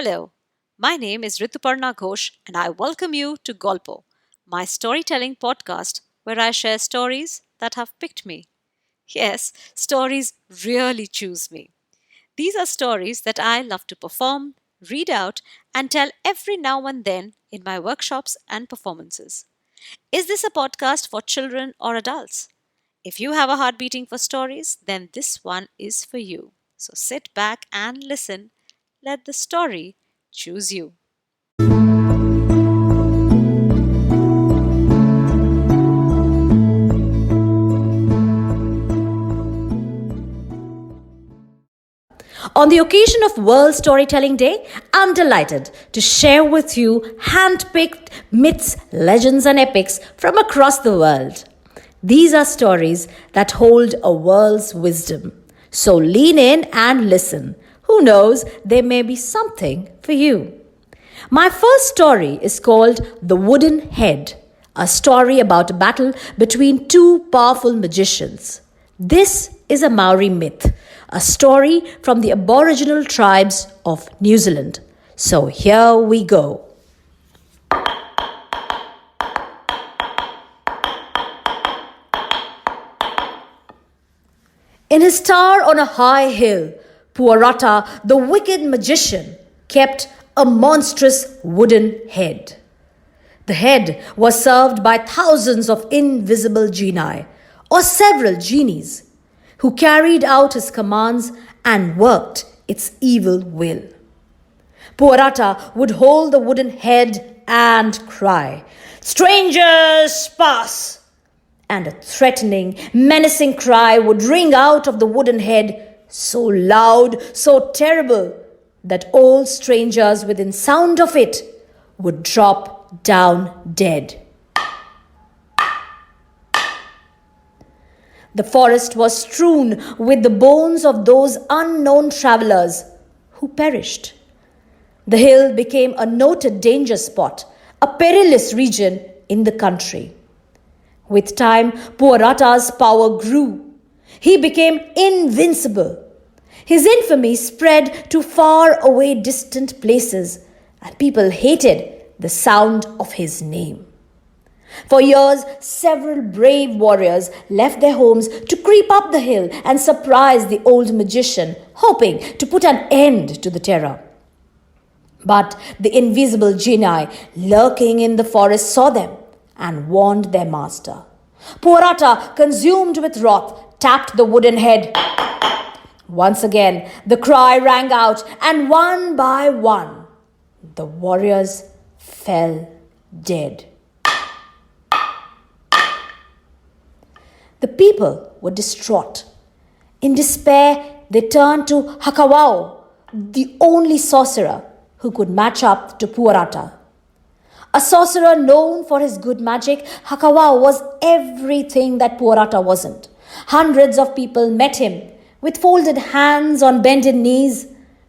Hello, my name is Rituparna Ghosh and I welcome you to Golpo, my storytelling podcast where I share stories that have picked me. Yes, stories really choose me. These are stories that I love to perform, read out, and tell every now and then in my workshops and performances. Is this a podcast for children or adults? If you have a heart beating for stories, then this one is for you. So sit back and listen. Let the story choose you. On the occasion of World Storytelling Day, I'm delighted to share with you hand-picked myths, legends and epics from across the world. These are stories that hold a world's wisdom. So lean in and listen. Who knows, there may be something for you. My first story is called The Wooden Head, a story about a battle between two powerful magicians. This is a Maori myth, a story from the aboriginal tribes of New Zealand. So here we go. In his tower on a high hill, Puarata, the wicked magician, kept a monstrous wooden head. The head was served by thousands of invisible genii, or several genies, who carried out his commands and worked its evil will. Puarata would hold the wooden head and cry, "Strangers, pass!" And a threatening, menacing cry would ring out of the wooden head, so loud, so terrible, that all strangers within sound of it would drop down dead. The forest was strewn with the bones of those unknown travelers who perished. The hill became a noted danger spot, a perilous region in the country. With time, Puarata's power grew. He became invincible. His infamy spread to far away distant places, and people hated the sound of his name. For years, several brave warriors left their homes to creep up the hill and surprise the old magician, hoping to put an end to the terror. But the invisible genii lurking in the forest saw them and warned their master. Puarata, consumed with wrath, tapped the wooden head. Once again, the cry rang out, and one by one, the warriors fell dead. The people were distraught. In despair, they turned to Hakawao, the only sorcerer who could match up to Puarata. A sorcerer known for his good magic, Hakawao was everything that Puarata wasn't. Hundreds of people met him with folded hands on bended knees.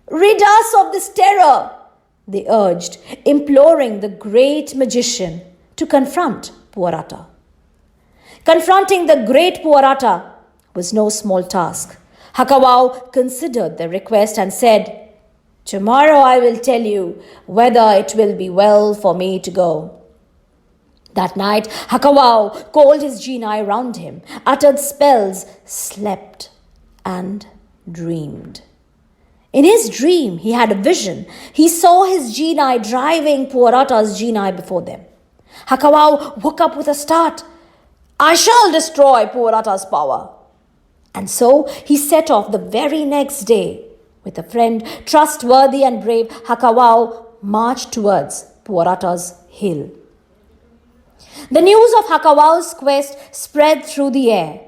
"Rid us of this terror," they urged, imploring the great magician to confront Puarata. Confronting the great Puarata was no small task. Hakawao considered the request and said, "Tomorrow I will tell you whether it will be well for me to go." That night, Hakawao called his genii round him, uttered spells, slept, and dreamed. In his dream, he had a vision. He saw his genii driving Puarata's genii before them. Hakawao woke up with a start. "I shall destroy Puarata's power." And so he set off the very next day. With a friend, trustworthy and brave, Hakawao marched towards Puarata's hill. The news of Hakawao's quest spread through the air.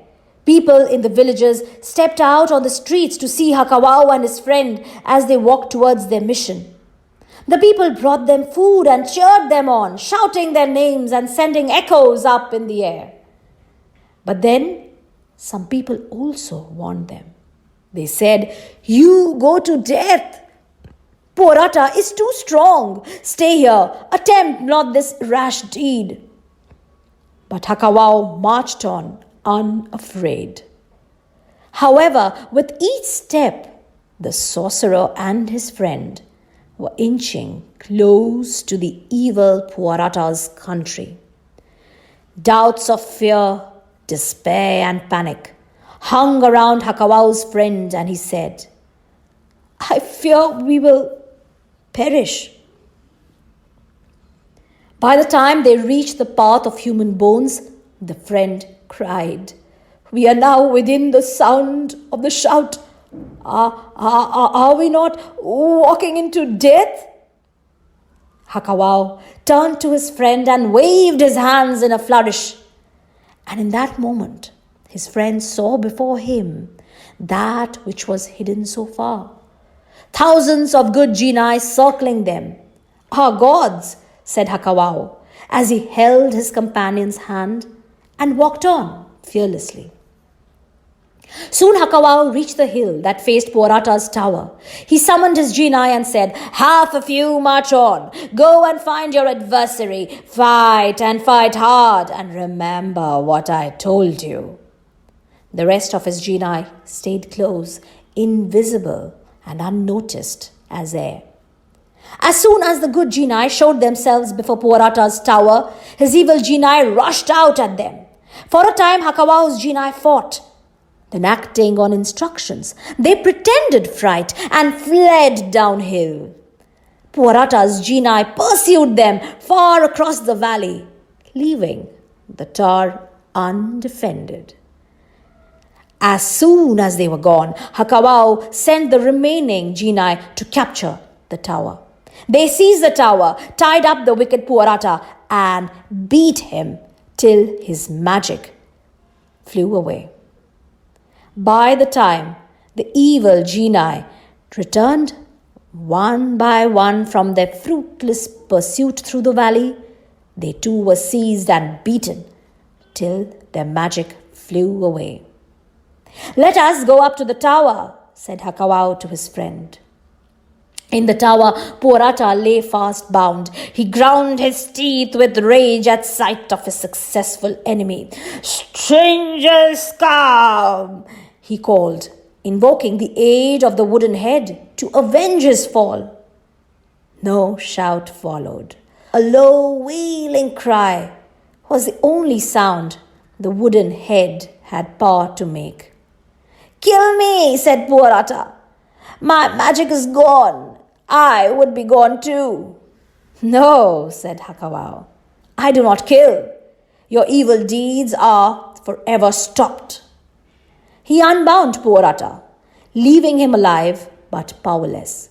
People in the villages stepped out on the streets to see Hakawao and his friend as they walked towards their mission. The people brought them food and cheered them on, shouting their names and sending echoes up in the air. But then some people also warned them. They said, "You go to death. Puarata is too strong. Stay here. Attempt not this rash deed." But Hakawao marched on, unafraid. However, with each step, the sorcerer and his friend were inching close to the evil Puarata's country. Doubts of fear, despair, and panic hung around Hakawau's friend, and he said, "I fear we will perish." By the time they reached the path of human bones, the friend cried, "We are now within the sound of the shout. Are we not walking into death?" Hakawau turned to his friend and waved his hands in a flourish. And in that moment, his friend saw before him that which was hidden so far. Thousands of good genii circling them. "Our gods," said Hakawau, as he held his companion's hand and walked on fearlessly. Soon Hakawau reached the hill that faced Puarata's tower. He summoned his genii and said, "Half of you march on. Go and find your adversary. Fight and fight hard, and remember what I told you." The rest of his genii stayed close, invisible and unnoticed as air. As soon as the good genii showed themselves before Puarata's tower, his evil genii rushed out at them. For a time, Hakawau's genii fought. Then, acting on instructions, they pretended fright and fled downhill. Puarata's genii pursued them far across the valley, leaving the tower undefended. As soon as they were gone, Hakawau sent the remaining genii to capture the tower. They seized the tower, tied up the wicked Puarata, and beat him till his magic flew away. By the time the evil genii returned one by one from their fruitless pursuit through the valley, they too were seized and beaten till their magic flew away. "Let us go up to the tower," said Hakawau to his friend. In the tower, Puarata lay fast bound. He ground his teeth with rage at sight of his successful enemy. "Strangers, come!" he called, invoking the aid of the wooden head to avenge his fall. No shout followed. A low, wailing cry was the only sound the wooden head had power to make. "Kill me," said Puarata. "My magic is gone. I would be gone too." "No," said Hakawau. "I do not kill. Your evil deeds are forever stopped." He unbound Puarata, leaving him alive but powerless.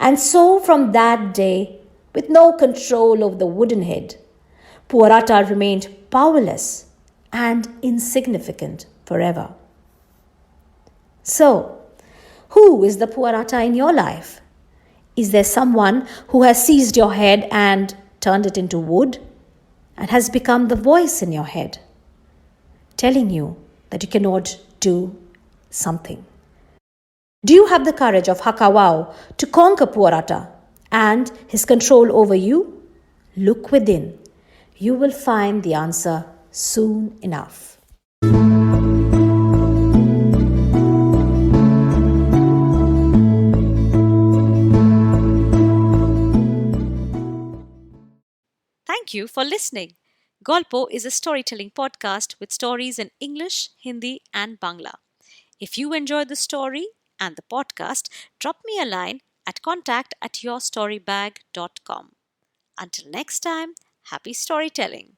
And so from that day, with no control over the wooden head, Puarata remained powerless and insignificant forever. So, who is the Puarata in your life? Is there someone who has seized your head and turned it into wood and has become the voice in your head, telling you that you cannot do something? Do you have the courage of Hakawau to conquer Puarata and his control over you? Look within. You will find the answer soon enough. Thank you for listening. Golpo is a storytelling podcast with stories in English, Hindi, and Bangla. If you enjoyed the story and the podcast, drop me a line at contact@yourstorybag.com. Until next time, happy storytelling.